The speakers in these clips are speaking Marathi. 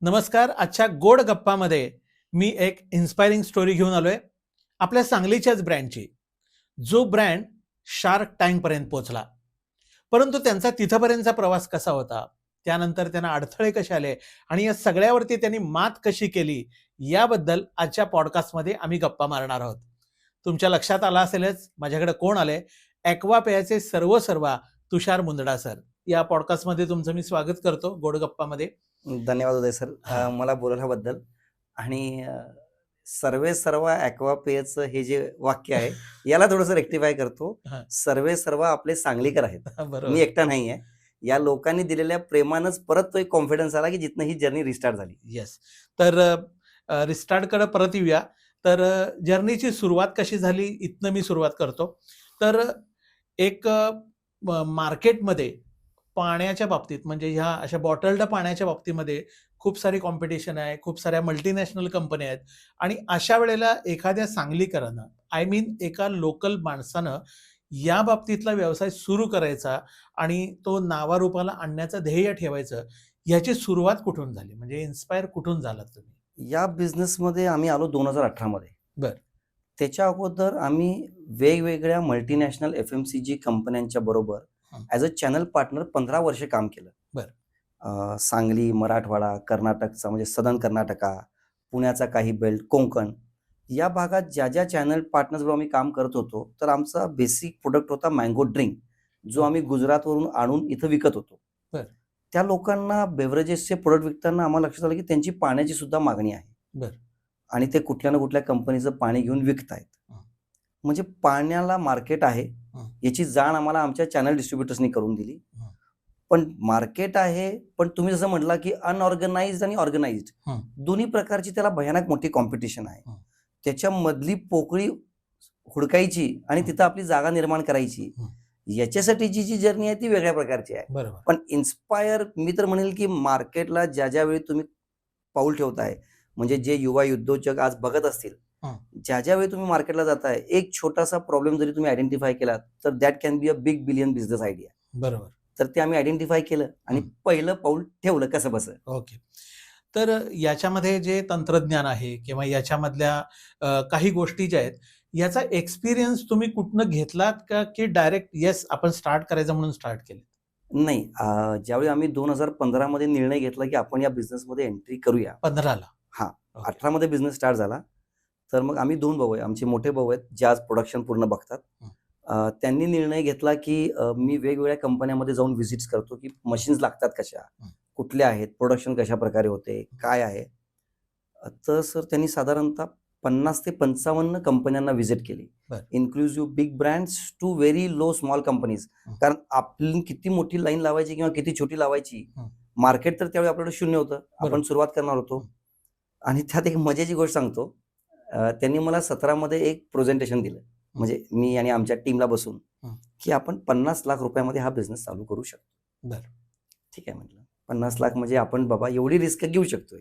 नमस्कार. आजच्या गोड गप्पामध्ये मी एक इन्स्पायरिंग स्टोरी घेऊन आलोय आपल्या सांगलीच्याच ब्रँडची, जो ब्रँड शार्क टँकपर्यंत पोहोचला. परंतु त्यांचा तिथपर्यंतचा प्रवास कसा होता, त्यानंतर त्यांना अडथळे कसे आले आणि या सगळ्यावरती त्यांनी मात कशी केली, याबद्दल आजच्या पॉडकास्टमध्ये आम्ही गप्पा मारणार आहोत. तुमच्या लक्षात आला असेलच माझ्याकडे कोण आले. ॲक्वापेयाचे सर्वसर्वा तुषार मुंदडा सर. या पॉडकास्टमध्ये तुमचं मी स्वागत करतो गोड गप्पामध्ये. धन्यवाद उदय सर, मला बोलवल्याबद्दल. आणि सर्वे सर्व ॲक्वापेयचं हे जे वाक्य आहे याला थोडंसं रेक्टिफाय करतो. सर्वे सर्व आपले सांगलीकर आहेत, मी एकटा नाही आहे. या लोकांनी दिलेल्या प्रेमानंच परत तो एक कॉन्फिडन्स आला की जिथनं ही जर्नी रिस्टार्ट झाली. येस. तर रिस्टार्टकडे परत येऊया. तर जर्नीची सुरुवात कशी झाली इथनं मी सुरुवात करतो. तर एक मार्केटमध्ये पाण्याच्या बाबतीत, म्हणजे ह्या अशा बॉटल्ड पाण्याच्या बाबतीमध्ये खूप सारी कॉम्पिटिशन आहे, खूप साऱ्या मल्टीनॅशनल कंपन्या आहेत. आणि अशा वेळेला एखाद्या सांगलीकरानं, आय मीन एका लोकल माणसानं या बाबतीतला व्यवसाय सुरू करायचा आणि तो नावारूपाला आणण्याचं ध्येय ठेवायचं, ह्याची सुरुवात कुठून झाली? म्हणजे इन्स्पायर कुठून झालात तुम्ही? या बिझनेसमध्ये आम्ही आलो 2018 मध्ये. बर. त्याच्या अगोदर आम्ही वेगवेगळ्या मल्टीनॅशनल FMCG कंपन्यांच्या बरोबर ॲज अ चॅनल पार्टनर 15 वर्ष काम केलं. सांगली, मराठवाडा, कर्नाटकचा म्हणजे सदर्न कर्नाटका, पुण्याचा काही बेल्ट, कोकण, या भागात ज्या ज्या चॅनल पार्टनर्स बरोबर आम्ही काम करत होतो, तर आमचा बेसिक प्रोडक्ट होता मँगो ड्रिंक, जो आम्ही गुजरातवरून आणून इथं विकत होतो. त्या लोकांना बेव्हरेजेसचे प्रोडक्ट विकताना आम्हाला लक्षात आलं की त्यांची पाण्याची सुद्धा मागणी आहे. आणि ते कुठल्या ना कुठल्या कंपनीचं पाणी घेऊन विकतायत. म्हणजे पाण्याला मार्केट आहे याची जाण आम्हाला आमच्या चॅनल डिस्ट्रीब्युटर्सनी करून दिली. पण मार्केट आहे, पण तुम्ही जसं म्हटलं की अनऑर्गनाइज्ड आणि ऑर्गनाइज्ड दोन्ही प्रकारची त्याला भयानक मोठी कॉम्पिटिशन आहे. त्याच्यामधली पोकळी हुडकायची आणि तिथं आपली जागा निर्माण करायची, याच्यासाठीची जी जर्नी आहे ती वेगळ्या प्रकारची आहे. पण इन्स्पायर मी तर म्हणेल की मार्केटला ज्या ज्या वेळी तुम्ही पाऊल ठेवताय, म्हणजे जे युवा उद्योजक आज बघत असतील, ज्या ज्या वेळी तुम्ही मार्केटला जाताय, एक छोटासा प्रॉब्लेम जरी तुम्ही आयडेंटिफाय केला तर that can be a big billion business idea. बरोबर. तर ते आम्ही आयडेंटिफाय केलं आणि पहिलं पाऊल ठेवलं कसं बसं. ओके. तर याच्यामध्ये जे तंत्रज्ञान आहे किंवा याच्यामधल्या काही गोष्टी ज्या आहेत, याचा एक्सपिरियन्स तुम्ही कुठनं घेतलात का, की डायरेक्ट येस आपण स्टार्ट करायचं म्हणून स्टार्ट केलं? नाही, ज्यावेळी आम्ही 2015 मध्ये निर्णय घेतला की आपण या बिझनेसमध्ये एंट्री करूया. 15ला? हा, 18 मध्ये बिझनेस स्टार्ट झाला. तर मग आम्ही 2 भाऊ आहे, आमचे मोठे भाऊ आहेत जे आज प्रोडक्शन पूर्ण बघतात. त्यांनी निर्णय घेतला की मी वेगवेगळ्या कंपन्यांमध्ये जाऊन व्हिजिट्स करतो की मशीन्स लागतात कशा, कुठल्या आहेत, प्रोडक्शन कशा प्रकारे होते, काय आहे. तर सर त्यांनी साधारणतः 50 ते 55 कंपन्यांना व्हिजिट केली, inclusive big brands to very low small companies. कारण आपली किती मोठी लाईन लावायची किंवा किती छोटी लावायची, मार्केट तर त्यावेळी आपल्याकडे शून्य होतं, आपण सुरुवात करणार होतो. आणि त्यात एक मजेची गोष्ट सांगतो, त्यांनी मला 17 मध्ये एक प्रेझेंटेशन दिलं, म्हणजे मी आणि आमच्या टीमला बसून, की आपण 50 लाख रुपयामध्ये हा बिझनेस चालू करू शकतो. ठीक आहे म्हटलं, 50 लाख म्हणजे आपण बाबा एवढी रिस्क घेऊ शकतोय.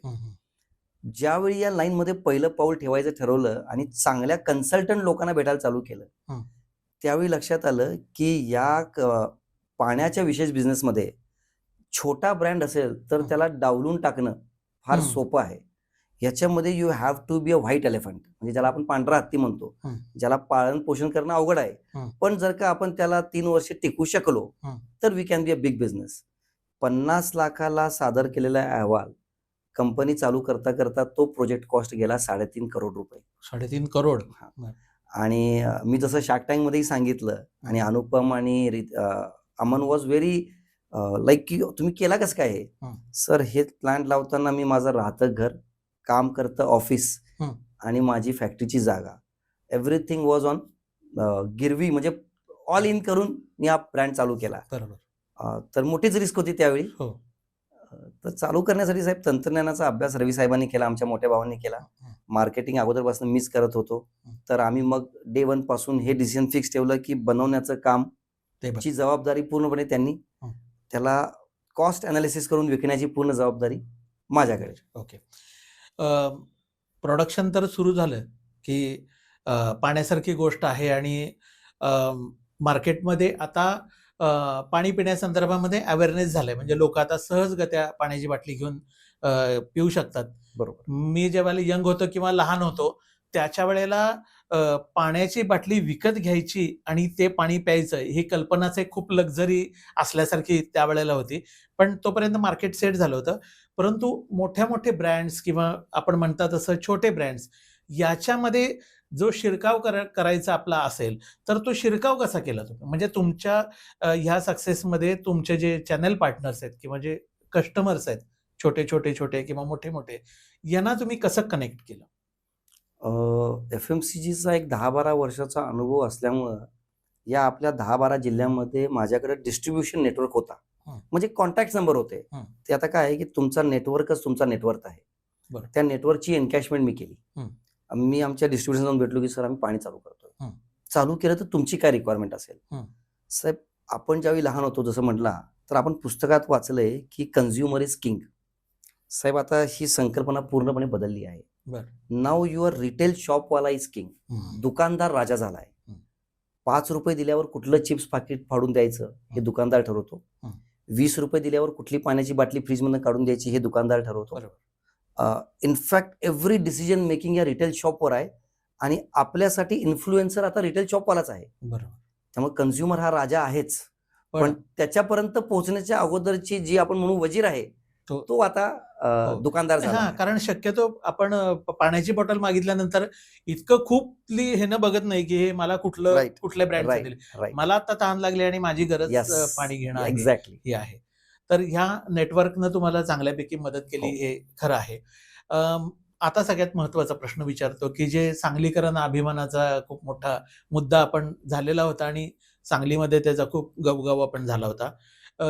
ज्यावेळी या लाईन मध्ये पहिलं पाऊल ठेवायचं ठरवलं आणि चांगल्या कन्सल्टंट लोकांना भेटायला चालू केलं, त्यावेळी लक्षात आलं की या पाण्याच्या विशेष बिझनेसमध्ये छोटा ब्रँड असेल तर त्याला डावलून टाकणं फार सोपं आहे. याच्यामध्ये you have to be a white elephant, म्हणजे ज्याला आपण पांढरा हत्ती म्हणतो, ज्याला पालन पोषण करणं अवघड आहे. पण जर का आपण त्याला 3 वर्ष टिकू शकलो तर we can be a big business. 50 लाखाला सादर केलेला अहवाल कंपनी चालू करता करता तो प्रोजेक्ट कॉस्ट गेला 3.5 करोड रुपये. 3.5 करोड. आणि मी जसं शार्क टँक मध्येही सांगितलं, आणि अनुपम आणि अमन वॉज व्हेरी लाईक की तुम्ही केला कसं काय हे. सर, हे प्लांट लावताना मी माझं राहतं घर, काम करतं ऑफिस आणि माझी फॅक्टरीची जागा, एव्हरीथिंग वॉज ऑन गिरवी, म्हणजे ऑल इन करून मी हा ब्रँड चालू केला. तर मोठीच रिस्क होती त्यावेळी. तर चालू करण्यासाठी साहेब तंत्रज्ञानाचा अभ्यास रवी साहेबांनी केला, आमच्या मोठ्या भावांनी केला. मार्केटिंग अगोदरपासून मीच करत होतो. तर आम्ही मग डे 1 पासून हे डिसिजन फिक्स ठेवलं की बनवण्याचं काम ची जबाबदारी पूर्णपणे त्यांनी, त्याला कॉस्ट अनालिसिस करून विकण्याची पूर्ण जबाबदारी माझ्याकडे. ओके. प्रोडक्शन तर सुरू झालं की पाण्यासारखी गोष्ट आहे आणि मार्केटमध्ये आता पाणी पिण्यासंदर्भामध्ये अवेअरनेस झालंय, म्हणजे लोक आता सहजगत्या पाण्याची बाटली घेऊन पिऊ शकतात. बरोबर. मी ज्यावेळेला यंग होतो किंवा लहान होतो त्याच्या वेळेला पाण्याची बाटली विकत घ्यायची आणि ते पाणी प्यायचं ही कल्पनाच एक खूप लक्झरी असल्यासारखी त्यावेळेला होती. पण तोपर्यंत मार्केट सेट झालं होतं. परंतु मोठे ब्रँड्स किंवा आपण म्हणता तसं छोटे ब्रँड्स याच्यामध्ये जो शिरकाव करायचा आपला असेल, तर तो शिरकाव कसा केला तुम्ही? म्हणजे तुमच्या ह्या सक्सेसमध्ये तुमचे जे चॅनल पार्टनर्स आहेत किंवा जे कस्टमर्स आहेत, छोटे किंवा मोठे यांना तुम्ही कसं कनेक्ट केलं? FMCGचा एक 10-12 वर्षाचा अनुभव असल्यामुळं या आपल्या 10-12 जिल्ह्यांमध्ये माझ्याकडे डिस्ट्रिब्युशन नेटवर्क होता. हं. म्हणजे कॉन्टॅक्ट नंबर होते. हं. ते आता काय आहे, की तुमचा नेटवर्कच तुमचा नेटवर्क आहे. बरं. त्या नेटवर्कची एन्कॅशमेंट मी केली. हं. मी आमच्या डिस्ट्रिब्युशन जाऊन भेटलो, की सर आम्ही पाणी चालू करतोय. हं. चालू केलं तर तुमची काय रिक्वायरमेंट असेल? हं. साहेब, आपण ज्यावेळी लहान होतो जसं म्हटला, तर आपण पुस्तकात वाचलंय, की कन्झ्युमर इज किंग. साहेब, आता ही संकल्पना पूर्णपणे बदलली आहे. बरं. नाऊ युअर रिटेल शॉपवाला इज किंग. हं. दुकानदार राजा झालाय. हं. ₹5 दिल्यावर कुठलं चिप्स पाकिट फाडून द्यायचं हे दुकानदार ठरवतो. हं. ₹20 दिल्यावर कुठली पाण्याची बाटली फ्रीजमधून काढून द्यायची हे दुकानदार ठरवतो. बरोबर. इनफॅक्ट एव्हरी डिसिजन मेकिंग या रिटेल शॉपवर आहे आणि आपल्यासाठी इन्फ्लुएन्सर आता रिटेल शॉपवालाच आहे. बरोबर. त्यामुळे कन्झ्युमर हा राजा आहेच, पण त्याच्यापर्यंत पोहोचण्याच्या अगोदरची जी आपण म्हणू वजीर आहे तो आता दुकानदार झाला हां, आहे. कारण शक्यतो आपण पाण्याची बॉटल मागितल्यानंतर इतकं खूप ह्यानं बघत नाही, की हे मला Right. कुठल्या ब्रँडचं राईट दिले. राईट मला आता तहान लागली आणि माझी गरज येस पाणी घेणं आहे, एक्झॅक्टली. हे आहे. तर ह्या नेटवर्कनं तुम्हाला चांगल्यापैकी मदत केली हो. हे खरं आहे. आता सगळ्यात महत्त्वाचा प्रश्न विचारतो, की जे सांगलीकरण अभिमानाचा खूप मोठा मुद्दा आपण झालेला होता आणि सांगलीमध्ये त्याचा खूप गवगवा पण झाला होता.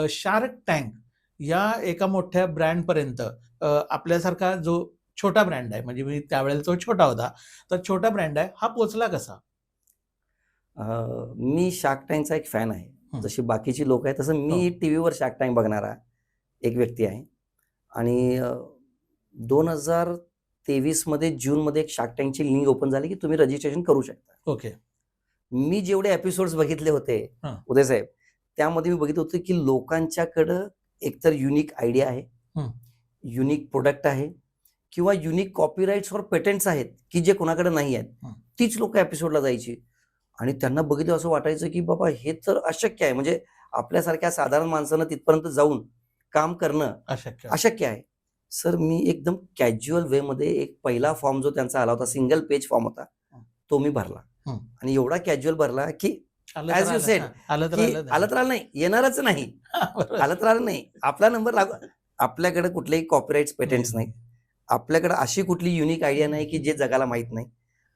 शार्क टँक या एका मोठ्या ब्रँडपर्यंत आपल्यासारखा जो छोटा ब्रँड आहे, म्हणजे मी त्यावेळेला तो छोटा होता, तर छोटा ब्रँड आहे, हा पोहोचला कसा? मी शार्क टँकचा एक फॅन आहे. हं. जशी बाकीची लोक आहेत तसं मी टीव्हीवर शार्क टँक बघणारा एक व्यक्ती आहे. आणि 2023 मध्ये जूनमध्ये एक शार्क टँकची लिंक ओपन झाली, की तुम्ही रजिस्ट्रेशन करू शकता. ओके. मी जेवढे एपिसोड्स बघितले होते हां. उदय साहेब, त्यामध्ये मी बघितलं होतं, की लोकांच्याकडं एकतर युनिक आयडिया आहे, हं. युनिक प्रोडक्ट आहे किंवा युनिक कॉपीराइट्स और पेटंट्स आहेत, की जे कोणाकडे नाही आहेत. हं. तीच लोक एपिसोडला जायची आणि त्यांना बघितलं असं वाटायचं, की बाबा हे तर अशक्य आहे. म्हणजे आपल्यासारख्या साधारण माणसानं तिथपर्यंत जाऊन काम करणं अशक्य. अशक्य आहे. सर, मी एकदम कॅज्युअल वेमध्ये एक पहिला फॉर्म जो त्यांचा आला होता, सिंगल पेज फॉर्म होता, तो मी भरला. हं. आणि एवढा कॅज्युअल भरला, की आलं ॲज तर यू आलं. सेड, हां, आलं तर की आलं. आलं तर आलं नाही, येणारच नाही. बरोबर. आलं तर आलं नाही. आपला नंबर लागू. आपल्याकडे कुठलेही कॉपीराइट्स, पेटंट्स नाहीत. आपल्याकडे अशी कुठली युनिक आयडिया नाही, की जे जगाला माहीत नाही.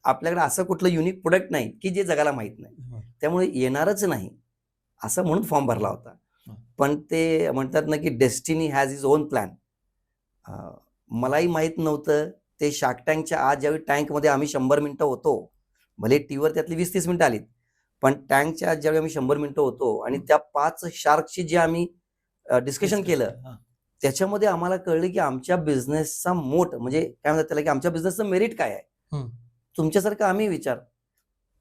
आपल्याकडे असं कुठलं युनिक प्रोडक्ट नाही, की जे जगाला माहीत नाही. हं. त्यामुळे येणारच नाही, असं म्हणून फॉर्म भरला होता. हं. पण ते म्हणतात ना, की destiny has his on plan. मलाही माहीत नव्हतं. ते शार्क टँकच्या आज ज्यावेळी टँकमध्ये आम्ही 100 मिनिटं होतो, भले टीव्हीवर त्यातली 20-30 मिनिटं आलीत, पण टँकच्या आज ज्यावेळी आम्ही 100 मिनिटं होतो आणि त्या 5 शार्कची जे आम्ही डिस्कशन केलं, हां. त्याच्यामध्ये आम्हाला कळलं, की आमच्या बिझनेसचा मोठ म्हणजे काय म्हणतात त्याला, की आमच्या बिझनेसचं मेरिट काय आहे? हं. तुमच्यासारखं आम्ही विचार,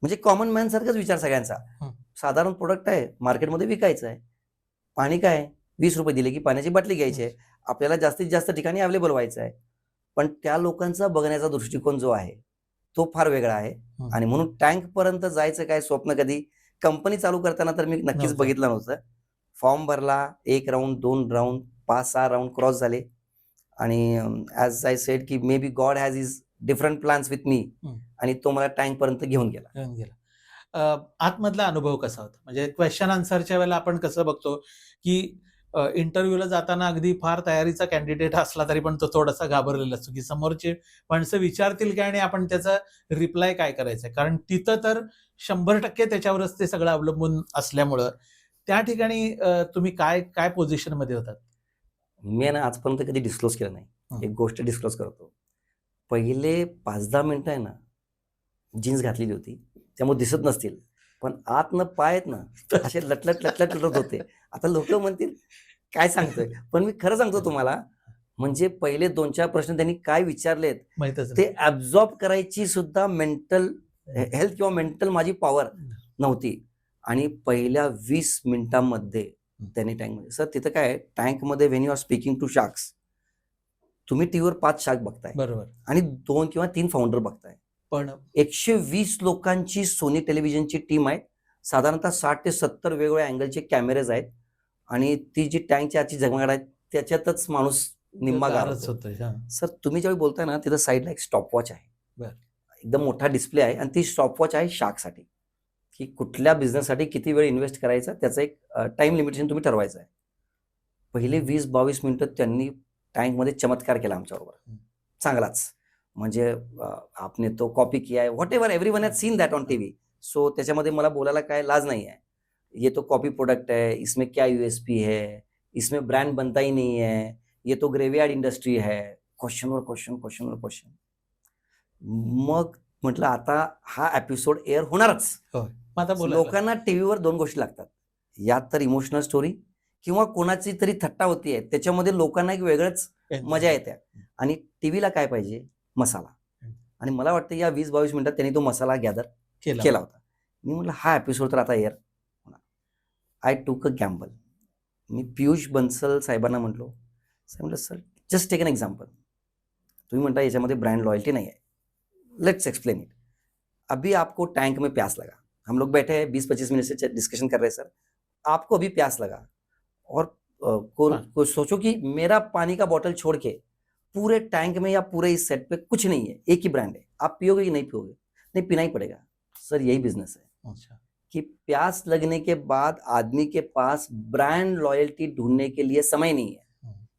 म्हणजे कॉमन मॅन सारखाच विचार सगळ्यांचा. हं. साधारण प्रोडक्ट आहे, मार्केटमध्ये विकायचं आहे. पाणी काय आहे? ₹20 दिले की पाण्याची बाटली घ्यायची आहे. आपल्याला जास्तीत जास्त ठिकाणी अवेलेबल व्हायचं आहे. पण त्या लोकांचा बघण्याचा दृष्टिकोन जो आहे, तो फार वेगळा आहे. हं. आणि म्हणून टँकपर्यंत जायचं काय स्वप्न कधी कंपनी चालू करताना तर मी नक्कीच नव्हतं. बघितलं नव्हतं. फॉर्म भरला, 1 राउंड, 2 राउंड, 5-6 राउंड क्रॉस झाले आणि ॲज आय सेड, की may be God has his different plans with me. हं. आणि तो मला टँकपर्यंत घेऊन गेला. घेऊन गेला. आतमधला अनुभव कसा होता? म्हणजे क्वेश्चन आन्सरच्या वेळेला आपण कसं बघतो, की इंटरव्ह्यूला जाताना अगदी फार तयारीचा कॅन्डिडेट असला तरी पण तो थोडासा घाबरलेला असतो, की समोरचे माणसं विचारतील काय आणि आपण त्याचा रिप्लाय काय करायचा? कारण तिथं तर 100% त्याच्यावरच ते सगळं अवलंबून असल्यामुळं त्या ठिकाणी तुम्ही काय पोझिशनमध्ये होतात? मी आहे ना आजपर्यंत कधी डिस्क्लोज केलं नाही. हं. एक गोष्ट डिस्क्लोज करतो. पहिले 5-10 मिनिटं आहे ना, जीन्स घातलेली होती, त्यामुळे दिसत नसतील. पण आतनं पाय आहेत ना, असे लटलट होते. आता लोकं म्हणतील, काय सांगतोय? पण मी खरं सांगतो तुम्हाला, म्हणजे पहिले 2-4 प्रश्न त्यांनी काय विचारलेत, माहीतच ते ॲब्झॉर्ब करायची सुद्धा मेंटल हेल्थ किंवा मेंटल माझी पॉवर नव्हती. आणि पहिल्या 20 मिनिटांमध्ये त्यांनी टँकमध्ये, सर तिथं काय आहे, टँकमध्ये when you are speaking to sharks, तुम्ही टीव्हीवर 5 शार्क बघताय बरोबर. आणि 2 किंवा 3 फाउंडर बघताय. पण 120 लोकांची सोनी टेलिव्हिजनची टीम आहे. साधारणतः 60 ते 70 वेगवेगळ्या अँगलचे कॅमेरेज आहेत आणि ती जी टँकची आजची झगमगाट आहे त्याच्यातच माणूस निम्मा गारच गारतो. होतोय. हां. सर तुम्ही ज्यावेळी बोलताय ना तिथं साईडला एक स्टॉपवॉच आहे. बरं. एकदम मोठा डिस्प्ले आहे आणि ती स्टॉपवॉच आहे शार्कसाठी, की कुठल्या बिझनेससाठी किती वेळ इन्व्हेस्ट करायचा त्याचं एक टाइम लिमिटेशन तुम्ही ठरवायचं आहे. पहिले 20-22 मिनिटं त्यांनी टँकमध्ये चमत्कार केला आमच्याबरोबर. हं. चांगलाच. म्हणजे आपने तो कॉपी किया है, whatever everyone has scene that on TV. So त्याच्यामध्ये मला बोलायला काय लाज नाही आहे. ये तो कॉपी प्रोडक्ट है, इसमें क्या यूएसपी है, इसमें ब्रांड बनता ही नहीं है, ये तो ग्रेवयार्ड इंडस्ट्री है. क्वेश्चनवर क्वेश्चन. मग म्हटलं आता हा एपिसोड एअर होणारच. होय. मग आता बोलायला लोकांना टीव्हीवर 2 गोष्टी लागतात. यात तर इमोशनल स्टोरी किंवा कोणाची तरी थट्टा होतीये. त्याच्यामध्ये लोकांना एक वेगळंच मजा येते. आणि टीव्हीला काय पाहिजे? मसाला. आणि मला वाटतं या 20-22 मिनिटात त्यांनी तो मसाला गॅदर केला होता. मी म्हटलं हा एपिसोड तर आता एअर होणार. I took a gamble. मी पियुष बन्सल साहेबांना म्हटलं sir just take an example. तुम्ही म्हणता याच्यामध्ये ब्रँड लॉयल्टी नहीं है. Let's explain it. अभी आपको टैंक में प्यास लगा, हम लोग बैठे हैं 20-25 मिनट से डिस्कशन कर रहे हैं सर, आपको अभी प्यास लगा और को सोचो कि मेरा पानी का बॉटल छोड़ के पूरे टैंक में या पूरे इस सेट पे कुछ नहीं है, एक ही ब्रांड है, आप पियोगे कि नहीं पियोगे? नहीं, पीना ही पड़ेगा. सर यही बिजनेस है. अच्छा. कि प्यास लगने के बाद आदमी के पास ब्रांड लॉयल्टी ढूंढने के लिए समय नहीं है.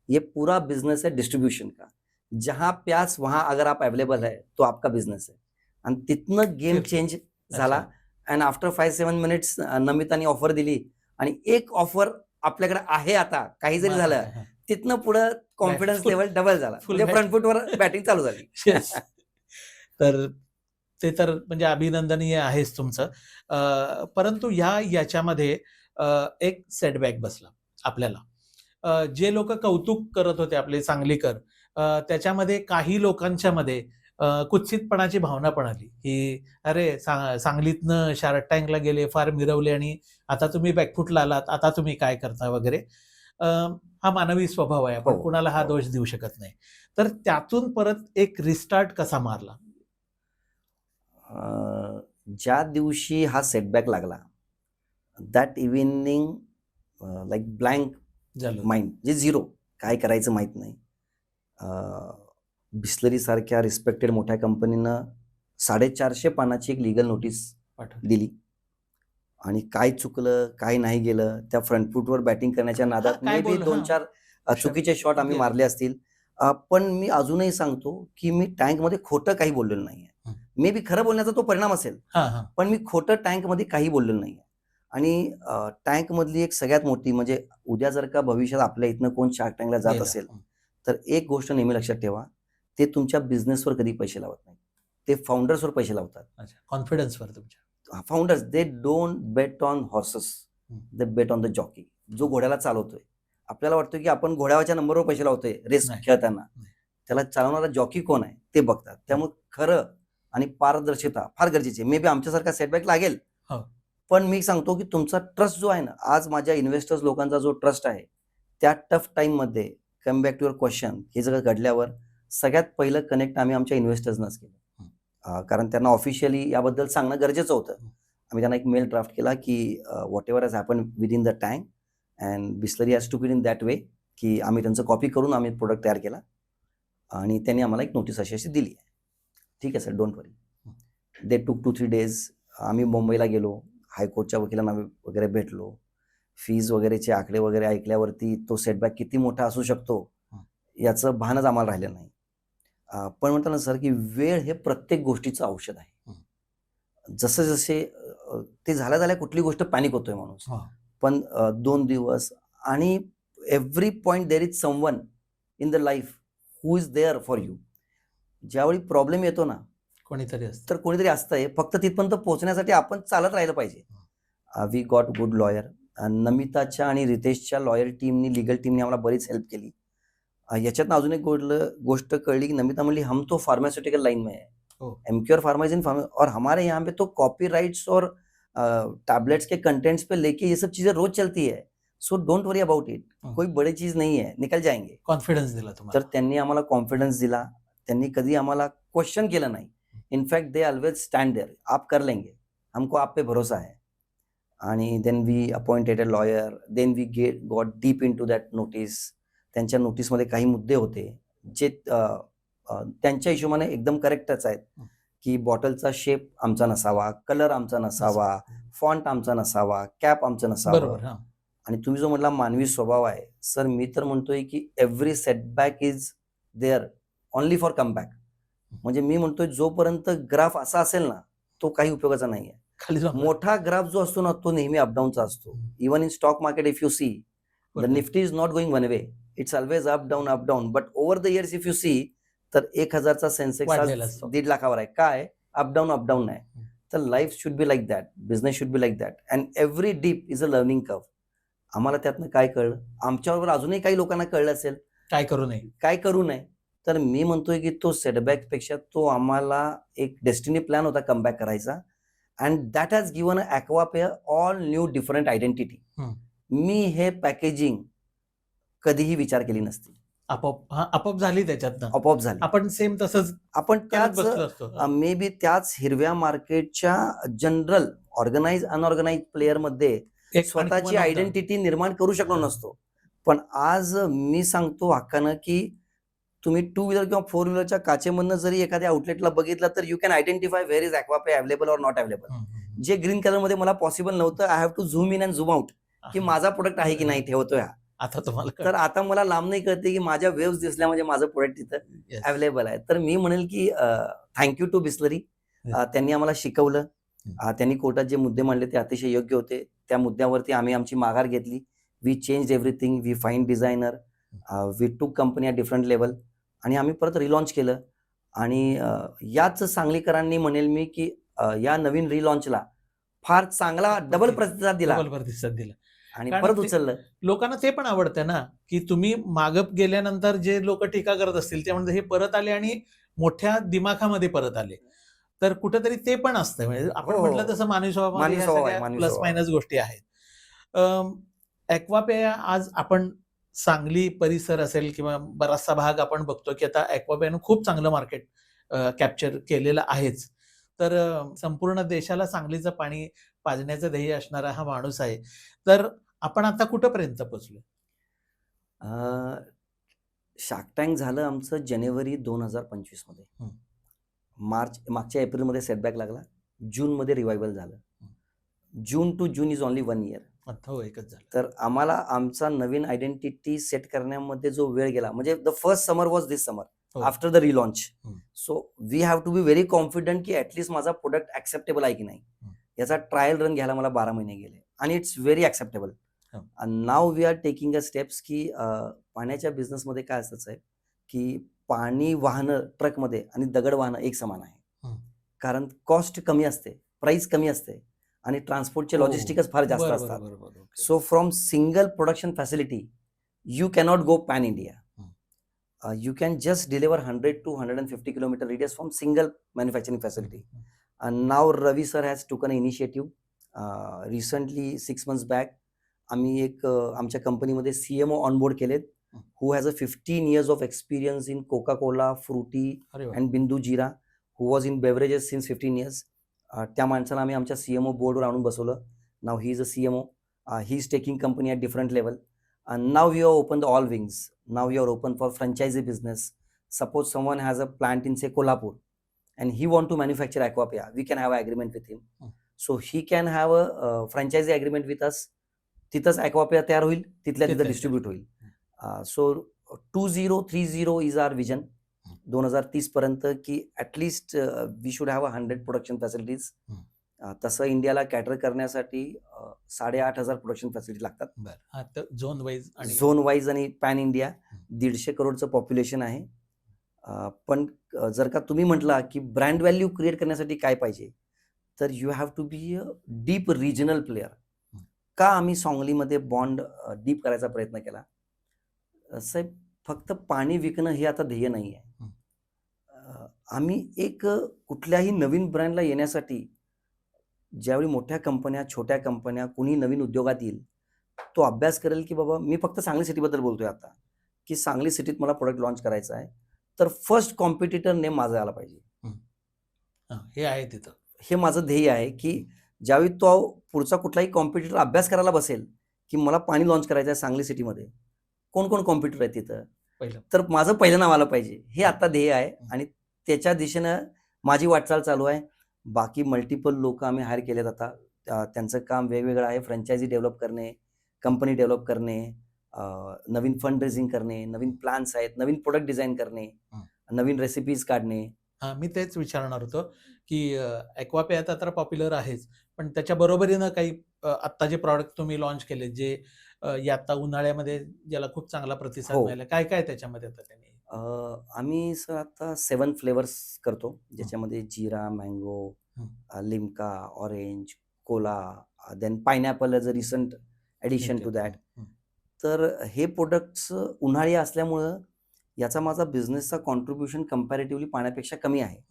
ये पूरा बिजनेस है डिस्ट्रीब्यूशन का. जहां प्यास वहां अगर आप अवेलेबल है तो आपका बिझनेस आहे. आणि तिथनं गेम चेंज झाला. अँड आफ्टर 5-7 मिनिट्स नमितानी ऑफर दिली आणि एक ऑफर आपल्याकडे आहे आता काही जरी झालं तिथनं पुढं कॉन्फिडन्स लेवल डबल झाला. म्हणजे फ्रंट फुटवर बॅटिंग चालू झाली. तर ते तर म्हणजे अभिनंदनीय आहेच तुमचं. परंतु याच्यामध्ये एक सेटबॅक बसला आपल्याला. जे लोक कौतुक करत होते आपले सांगलीकर, त्याच्यामध्ये काही लोकांच्या मध्ये कुत्सितपणाची भावना पण आली की अरे सांगलीतनं शार्क टँकला गेले, फार मिरवले आणि आता तुम्ही बॅकफुटला आलात, आता तुम्ही काय करता वगैरे. हा मानवी स्वभाव आहे, आपण कुणाला हा दोष देऊ शकत नाही. तर त्यातून परत एक रिस्टार्ट कसा मारला? ज्या दिवशी हा सेटबॅक लागला that evening like blank mind, जे झिरो, काय करायचं माहित नाही. बिस्लरी सारख्या रिस्पेक्टेड मोठ्या कंपनीनं 450 पानाची एक लीगल नोटीस दिली आणि काय चुकलं काय नाही गेलं त्या फ्रंट फुटवर बॅटिंग करण्याच्या नादात मे बी 2-4 चुकीचे शॉट आम्ही मारले असतील. पण मी अजूनही सांगतो की मी टँकमध्ये खोटं काही बोललेलं नाहीये. मे बी खरं बोलण्याचा तो परिणाम असेल, पण मी खोटं टँकमध्ये काही बोललेलं नाहीये. आणि टँक मधली एक सगळ्यात मोठी म्हणजे उद्या जर का भविष्यात आपल्या इथनं कोण शार्क टँकला जात असेल तर एक गोष्ट नेहमी लक्षात ठेवा, ते तुमच्या बिझनेसवर कधी पैसे लावत नाही, ते फाउंडर्सवर पैसे लावतात. कॉन्फिडन्सवर तुमच्या. Founders they don't bet on horses, they bet on the jockey. जो घोड्याला चालवतोय, आपल्याला वाटतं की आपण घोड्याच्या नंबरवर पैसे लावतोय रेस खेळताना, त्याला चालवणारा जॉकी कोण आहे ते बघतात. त्यामुळे खरं आणि पारदर्शकता फार गरजेची आहे. मे बी आमच्यासारखा सेटबॅक लागेल, पण मी सांगतो की तुमचा ट्रस्ट जो आहे ना, आज माझ्या इन्व्हेस्टर्स लोकांचा जो ट्रस्ट आहे, त्या टफ टाइम मध्ये come back to your question, हे सगळं घडल्यावर सगळ्यात पहिलं कनेक्ट आम्ही आमच्या इन्व्हेस्टर्सनाच केलं. कारण त्यांना ऑफिशियली याबद्दल सांगणं गरजेचं होतं. आम्ही त्यांना एक मेल ड्राफ्ट केला की whatever has happen within the tank and Bisleri has to it in that way, की आम्ही त्यांचं कॉपी करून आम्ही प्रोडक्ट तयार केला आणि त्यांनी आम्हाला एक नोटीस अशी दिली आहे. ठीक आहे सर, डोंट वरी. दे टूक 2-3 days. आम्ही मुंबईला गेलो, हायकोर्टच्या वकिलांना वगैरे भेटलो, फीज वगैरेचे आकडे वगैरे ऐकल्यावरती तो सेटबॅक किती मोठा असू शकतो याचं भानच आम्हाला राहिलं नाही. पण म्हणतात ना सर की वेळ हे प्रत्येक गोष्टीचं औषध आहे. जसे जसे ते झाल्या कुठली गोष्ट पॅनिक होतोय माणूस, पण 2 दिवस आणि every point there is someone in the life who is there for you. ज्यावेळी प्रॉब्लेम येतो ना, तर कोणीतरी असतंय, फक्त तिथपर्यंत पोहोचण्यासाठी आपण चालत राहिलं पाहिजे. We got good lawyer. नमिताच्या आणि रितेशच्या लॉयर टीमनी, लिगल टीमनी आम्हाला बरीच हेल्प केली. याच्यातनं अजून एक गोष्ट कळली की नमिता म्हणली हम तो फार्मास्युटिकल लाइन में है, एमक्यूआर फार्मा इज इन फार्मा, और हमारे यहाँ पे तो कॉपीराइट्स और टैबलेट्स के कंटेंट्स पे लेके ये सब चीजें रोज चलती है. So don't worry about it, हं. कोई बड़ी चीज नहीं है, निकल जाएंगे. कॉन्फिडन्स दिला तर तुम्हाला. त्यांनी आम्हाला कॉन्फिडन्स दिला. त्यांनी कधी आम्हाला क्वेश्चन केलं नाही. In fact they always stand there, आप कर लेंगे, हमको आप पे भरोसा है. आणि then we appointed a lawyer, then we got deep into that notice. त्यांच्या नोटीसमध्ये काही मुद्दे होते जे त्यांच्या हिशोबाने एकदम करेक्टच आहेत, की बॉटलचा शेप आमचा नसावा, कलर आमचा नसावा, फॉन्ट आमचा नसावा, कॅप आमचं नसावं. बरोबर. हा. आणि तुम्ही जो म्हटला मानवी स्वभाव आहे, सर मी तर म्हणतोय की every setback is there only for comeback. म्हणजे मी म्हणतोय जोपर्यंत ग्राफ असा असेल ना, तो काही उपयोगाचा नाहीये. खाली जाऊन मोठा ग्राफ जो असतो ना, तो नेहमी अपडाऊनचा असतो. Even in stock market if you see, the बरोबर. Nifty is not going one way, it's always up down. But over the years if you see, तर 1000चा सेन्सेक्स वाढलेला आज असतो. 1.5 लाखावर आहे. काय? अप डाऊन आहे. तर life should be like that, business should be like that, and every deep is a learning curve. आम्हाला त्यातनं काय कळलं, आमच्याबरोबर अजूनही काही लोकांना कळलं असेल, काय करू नये. काय करू नये. तर मी म्हणतोय की तो सेटबॅक पेक्षा तो आम्हाला एक डेस्टिनी प्लॅन होता कमबॅक करायचा, and that has given Aquapair all new different identity. मी हे पॅकेजिंग कधीही विचार केली नसती, आपोआप झाली त्याच्यातनं. आपोआप झाली. आपण सेम तसंच आपण करत त्याच बसलो असतो. मे बी त्याच हिरव्या मार्केटच्या जनरल ऑर्गनाइज अनऑर्गनाइज प्लेअर मध्ये एक स्वतःची आणखी आयडेंटिटी निर्माण करू शकलो नसतो. पण आज मी सांगतो हक्कानं की तुम्ही टू व्हीलर किंवा फोर व्हीलरच्या काचेमधनं जरी एखाद्या आउटलेटला बघितलं, तर you can identify where is Aquapay available or not available. जे ग्रीन कलर मध्ये मला पॉसिबल नव्हतं, I have to zoom in and zoom out, की माझा प्रोडक्ट आहे की नाही ठेवतोय हा. आता तुम्हाला तर आता मला लांब नाही कळते की माझ्या वेव्स दिसल्या म्हणजे माझं प्रोडक्ट तिथं Yes. अवेलेबल आहे. तर मी म्हणेल की थँक्यू टू बिस्लरी. त्यांनी आम्हाला शिकवलं. त्यांनी कोर्टात जे मुद्दे मांडले ते अतिशय योग्य होते. त्या मुद्द्यावरती आम्ही आमची माघार घेतली. We change everything, we find designer, we took company at different level, आणि आम्ही परत रिलॉन्च केलं. आणि याच सांगलीकरांनी म्हणेल मी की या नवीन रिलॉन्चला फार चांगला डबल प्रतिसाद दिला डबल प्रतिसाद दिला. आणि कारण परत ते- उचललं. लोकांना ते पण आवडतं ना, की तुम्ही मागं गेल्यानंतर जे लोक टीका करत असतील ते म्हणजे हे परत आले आणि मोठ्या दिमाखामध्ये परत आले. तर कुठेतरी ते पण असतं. म्हणजे आपण हो. म्हटलं तसं मानवी मानवी स्वभाव आहे, मानवी प्लस स्वभाव. मायनस गोष्टी आहेत. ॲक्वापेया आज आपण सांगली परिसर असेल किंवा बराचसा भाग आपण बघतो की आता ॲक्वापेयानं खूप चांगलं मार्केट कॅप्चर केलेलं आहेच. तर संपूर्ण देशाला सांगलीचं पाणी पाजण्याचं ध्येय असणारा हा माणूस आहे. तर आपण आता कुठपर्यंत पोहोचलो? शार्क टँक झालं आमचं जानेवारी 2025 मध्ये. मागच्या एप्रिलमध्ये सेटबॅक लागला. जूनमध्ये रिवायवल झालं. June to June is only 1 year. हो, एकच झालं. तर आम्हाला आमचा नवीन आयडेंटिटी सेट करण्यामध्ये जो वेळ गेला, म्हणजे the first summer was this summer हो. After the relaunch. So we have to be very confident की ऍटलीस्ट माझा प्रोडक्ट ऍक्सेप्टेबल आहे की नाही. याचा ट्रायल रन घ्यायला मला 12 महिने गेले आणि it's very acceptable. Now we are taking a steps की पाण्याच्या बिझनेसमध्ये काय असतं आहे की पाणी वाहनं ट्रकमध्ये आणि दगड वाहनं एक समान आहे. कारण कॉस्ट कमी असते, प्राइस कमी असते आणि ट्रान्सपोर्टचे लॉजिस्टिकच फार जास्त असतात. So from single production facility you cannot go pan India. You can just deliver 100 to 150 kilometer radius from single manufacturing facility. And now Ravi sir has taken an initiative. Recently 6 months back, आम्ही एक आमच्या कंपनीमध्ये CMO ऑनबोर्ड केलेत, who has a 15 years of experience in Coca-Cola, Fruity and Bindu Jeera, who was in beverages since 15 years. त्या माणसाला आम्ही आमच्या CMO बोर्डवर आणून बसवलं. Now he is a CMO. He is taking company at different level. And now we have opened all wings. Now we are open for franchisee business. Suppose someone has a plant in say Kolhapur and he want to manufacture Aquapea, we can have an agreement with him. So he can have a franchisee agreement with us. तिथंच Aquapea तयार होईल, तिथल्या तिथं डिस्ट्रीब्यूट होईल. So 2030 is our vision. 2030 पर्यंत की at least we should have 100 production facilities. तसं इंडियाला कॅटर करण्यासाठी 8,500 प्रोडक्शन फॅसिलिटी लागतात. झोन वाईज आणि पॅन इंडिया 150 करोडचं पॉप्युलेशन आहे. पण जर का तुम्ही म्हटला की ब्रँड व्हॅल्यू क्रिएट करण्यासाठी काय पाहिजे, तर you have to be a deep regional player. का आम्ही सांगलीमध्ये बॉन्ड डीप करायचा प्रयत्न केला? साहेब, फक्त पाणी विकणं हे आता ध्येय नाही आहे. आम्ही एक कुठल्याही नवीन ब्रँडला येण्यासाठी ज्यावेळी मोठ्या कंपन्या, छोट्या कंपन्या, कुणी नवीन उद्योगात येईल, तो अभ्यास करेल की बाबा मी फक्त सांगली सिटीबद्दल बोलतोय आता, की सांगली सिटीत मला प्रोडक्ट लॉन्च करायचा आहे. तर फर्स्ट कॉम्पिटिटर नेम माझा आला पाहिजे. हे आहे तिथं. हे माझं ध्येय आहे, की ज्यावेळी तो पुढचा कुठलाही कॉम्पिटिटर अभ्यास करायला बसेल, की मला पाणी लॉन्च करायचं आहे सांगली सिटीमध्ये. कोण-कोण कॉम्पिटिटर आहेत तिथं? पहिलं. तर माझं पहिलं नाव आलं पाहिजे. हे आता ध्येय आहे आणि त्याच्या दिशेनं माझी वाटचाल चालू आहे. बाकी मल्टिपल लोकं आम्ही हायर केलेत आता. त्यांचं काम वेगवेगळं आहे. फ्रँचायझी डेव्हलप करणे, कंपनी डेव्हलप करणे, नवीन फंड रेझिंग करणे, नवीन प्लॅन्स आहेत, नवीन प्रोडक्ट डिझाइन करणे, नवीन रेसिपीज काढणे. मी तेच विचारणार होतो, की ॲक्वापे आता तर पॉप्युलर आहेच, पण त्याच्या बरोबरीनं काही आत्ता जे प्रॉडक्ट तुम्ही लॉन्च केले, जे या आत्ता उन्हाळ्यामध्ये ज्याला खूप चांगला प्रतिसाद हो. मिळाला, काय त्याच्यामध्ये आता त्यांनी? आम्ही सर आता 7 फ्लेवर्स करतो, ज्याच्यामध्ये जीरा, mango, Limca, orange, cola, then pineapple as a recent addition to that. तर हे प्रोडक्ट्स उन्हाळी असल्यामुळं याचा माझा बिझनेसचा कॉन्ट्रिब्युशन कंपॅरेटिव्हली पाण्यापेक्षा कमी आहे.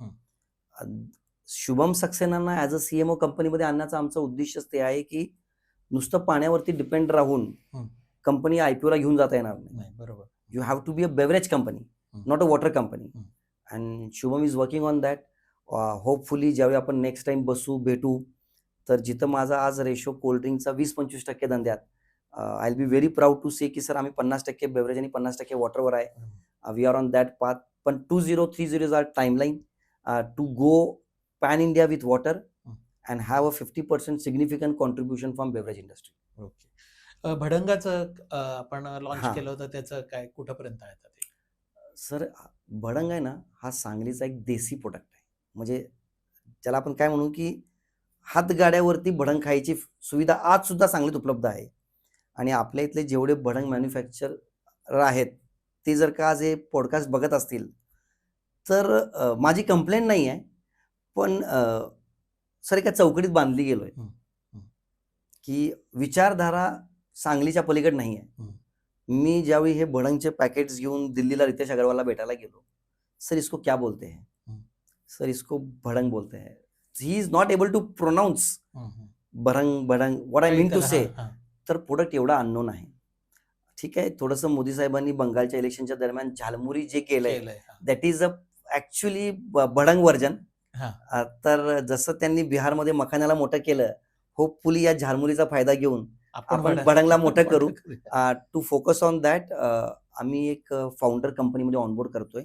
शुभम सक्सेनांना ॲज अ CMO कंपनीमध्ये आणण्याचं आमचं उद्दिष्टच ते आहे, की नुसतं पाण्यावरती डिपेंड राहून कंपनी IPOला घेऊन जाता येणार नाही. नाही, बरोबर. You have to be a beverage company, not a water company. And Shubham is working on that. Hopefully ज्यावेळी आपण नेक्स्ट टाइम बसू, भेटू, तर जिथं माझा आज रेशो कोल्ड्रिंकचा 20-25% धंद्यात, I will be very proud to say की सर आम्ही 50% बेवरेज आणि 50% वॉटरवर आहे. We are on that path. पण 2030 is our timeline to go pan India with water and have a 50% significant contribution from beverage industry. Okay. भडंगाचं आपण लॉन्च हां. केलं होतं, त्याचं काय कुठंपर्यंत आहे आता ते? सर भडंग आहे ना, हा सांगलीचा एक देसी प्रोडक्ट आहे. म्हणजे त्याला आपण काय म्हणू, की हातगाड्यावरती भडंग खायची सुविधा आज सुद्धा सांगलीत उपलब्ध आहे. आणि आपल्या इथले जेवढे भडंग मॅन्युफॅक्चरर आहेत, ते जर का आज हे पॉडकास्ट बघत असतील, तर माझी कंप्लेंट नाही आहे. पण सर एका चौकटीत बांधली गेलोय, की विचारधारा सांगलीच्या पलीकडे नाही आहे. मी ज्यावेळी हे भडंगचे पॅकेट्स घेऊन दिल्लीला रितेश अग्रवालला भेटायला गेलो, सर इसको क्या बोलते हैं? सर इसको भडंग बोलते हैं. He is not able to pronounce bhadang what I mean to say. तर प्रोडक्ट एवढा अननोन आहे. ठीक आहे, थोडंसं मोदी साहेबांनी बंगालच्या इलेक्शनच्या दरम्यान झालमुरी जे केलंय, that is a actually bhadang version. तर जसं त्यांनी बिहारमध्ये मखाण्याला मोठं केलं, होपफुली या झालमुरीचा फायदा घेऊन आपण भडंगला मोठं करू. टू फोकस ऑन दॅट आम्ही एक फाउंडर कंपनीमध्ये ऑनबोर्ड करतोय.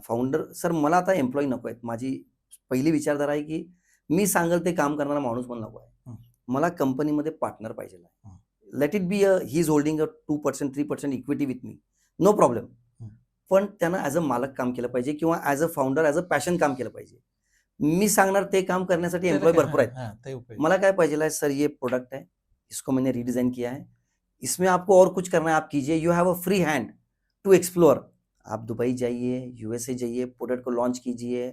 फाउंडर सर मला आता एम्प्लॉई नको आहेत. माझी पहिली विचारधारा आहे, की मी सांगेल ते काम करणारा माणूस पण नको आहे. मला कंपनीमध्ये पार्टनर पाहिजे. Let it be he is holding a 2%, 3% equity with me, no problem. पण त्यानं ॲज अ मालक काम केलं पाहिजे किंवा as a founder, as a passion काम केलं पाहिजे. मी सांगणार ते काम करण्यासाठी एम्प्लॉय भरपूर आहेत. मला काय पाहिजे आहे, सर ये प्रोडक्ट है, इसको मैंने रीडिज़ाइन किया है, इसमें आपको और कुछ करना है आप कीजिए. You have a free hand to explore. आप दुबई जाइए, USA जाइए, प्रोडक्ट को लॉन्च कीजिए,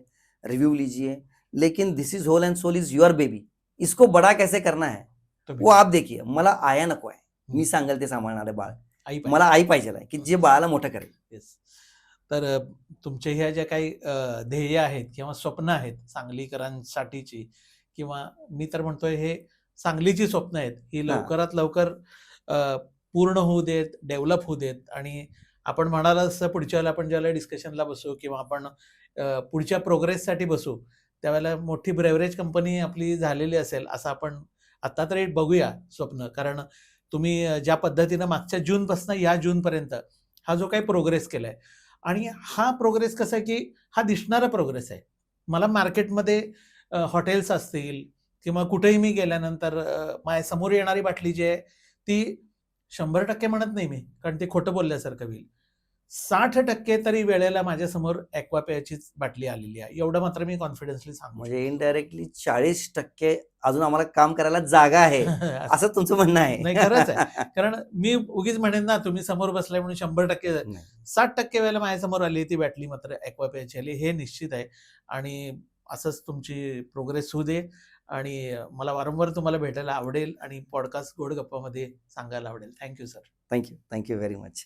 रिव्यू लीजिए, लेकिन this is whole and soul is your baby. इसको बड़ा कैसे करना है वो आप देखिए. मला आया नको आहे. मी सांगेल ते सांभाळणारे बाळ. मला आई पाहिजे आहे, की जे बाळाला मोठं करेल. तर तुमचे ह्या ज्या काही ध्येय आहेत किंवा स्वप्न आहेत सांगलीकरांसाठीची, किंवा मी तर म्हणतोय हे सांगलीची स्वप्न आहेत, ही लवकरात लवकर पूर्ण होऊ देत, डेव्हलप होऊ देत. आणि आपण म्हणाल असं पुढच्या वेळेला आपण ज्यावेळेला डिस्कशनला बसू किंवा आपण पुढच्या प्रोग्रेससाठी बसू, त्यावेळेला मोठी ब्रेवरेज कंपनी आपली झालेली असेल असं आपण आता तरी बघूया स्वप्न. कारण तुम्ही ज्या पद्धतीनं मागच्या जूनपासून या जूनपर्यंत हा जो काही प्रोग्रेस केलाय, आणि हा प्रोग्रेस कसा आहे, की हा दिसणारा प्रोग्रेस आहे. मला मार्केटमध्ये हॉटेल्स असतील किंवा कुठेही मी गेल्यानंतर माझ्या समोर येणारी बाटली जी आहे ती 100% म्हणत नाही मी, कारण ते खोटं बोलल्यासारखं होईल. 60% तरी वेळेला माझ्यासमोर ॲक्वापेयाचीच बाटली आलेली आहे. एवढं मात्र मी कॉन्फिडन्सली सांगू. म्हणजे इनडायरेक्टली 40% अजून आम्हाला काम करायला जागा आहे, असं तुमचं म्हणणं आहे. नाही, खरंच आहे. कारण मी उगीच म्हणेन ना, तुम्ही समोर बसलाय म्हणून 100%, 60% वेळेला माझ्यासमोर आली ती बाटली मात्र ॲक्वापेयाची आली, हे निश्चित आहे. आणि असंच तुमची प्रोग्रेस होऊ दे. आणि मला वारंवार तुम्हाला भेटायला आवडेल आणि पॉडकास्ट गोड गप्पामध्ये सांगायला आवडेल. Thank you sir. Thank you very much.